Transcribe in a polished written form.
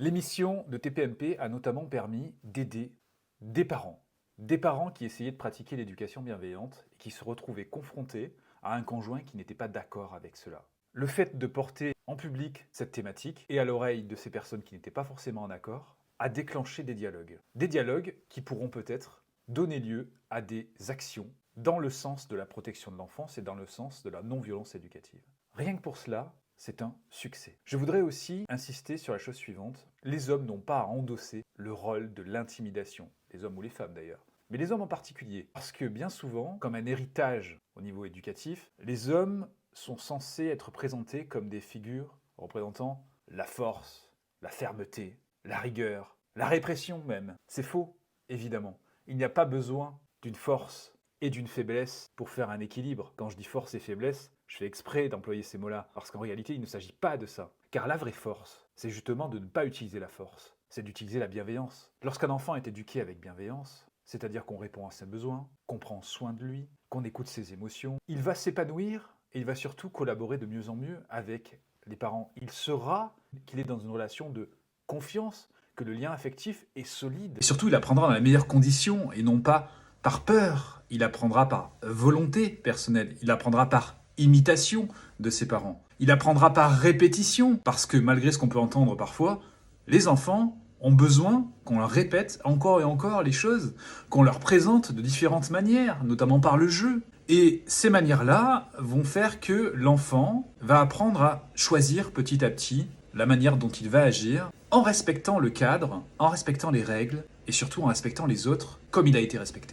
L'émission de TPMP a notamment permis d'aider des parents qui essayaient de pratiquer l'éducation bienveillante et qui se retrouvaient confrontés à un conjoint qui n'était pas d'accord avec cela. Le fait de porter en public cette thématique et à l'oreille de ces personnes qui n'étaient pas forcément en accord a déclenché des dialogues. Des dialogues qui pourront peut-être donner lieu à des actions dans le sens de la protection de l'enfance et dans le sens de la non-violence éducative. Rien que pour cela, c'est un succès. Je voudrais aussi insister sur la chose suivante. Les hommes n'ont pas à endosser le rôle de l'intimidation, les hommes ou les femmes d'ailleurs, mais les hommes en particulier. Parce que bien souvent, comme un héritage au niveau éducatif, les hommes sont censés être présentés comme des figures représentant la force, la fermeté, la rigueur, la répression même. C'est faux, évidemment. Il n'y a pas besoin d'une force et d'une faiblesse pour faire un équilibre. Quand je dis force et faiblesse, je fais exprès d'employer ces mots-là, parce qu'en réalité, il ne s'agit pas de ça. Car la vraie force, c'est justement de ne pas utiliser la force, c'est d'utiliser la bienveillance. Lorsqu'un enfant est éduqué avec bienveillance, c'est-à-dire qu'on répond à ses besoins, qu'on prend soin de lui, qu'on écoute ses émotions, il va s'épanouir et il va surtout collaborer de mieux en mieux avec les parents. Il saura qu'il est dans une relation de confiance, que le lien affectif est solide. Et surtout, il apprendra dans les meilleures conditions et non pas par peur. Il apprendra par volonté personnelle. Il apprendra par imitation de ses parents. Il apprendra par répétition, parce que malgré ce qu'on peut entendre parfois, les enfants ont besoin qu'on leur répète encore et encore les choses, qu'on leur présente de différentes manières, notamment par le jeu. Et ces manières-là vont faire que l'enfant va apprendre à choisir petit à petit la manière dont il va agir, en respectant le cadre, en respectant les règles, et surtout en respectant les autres comme il a été respecté.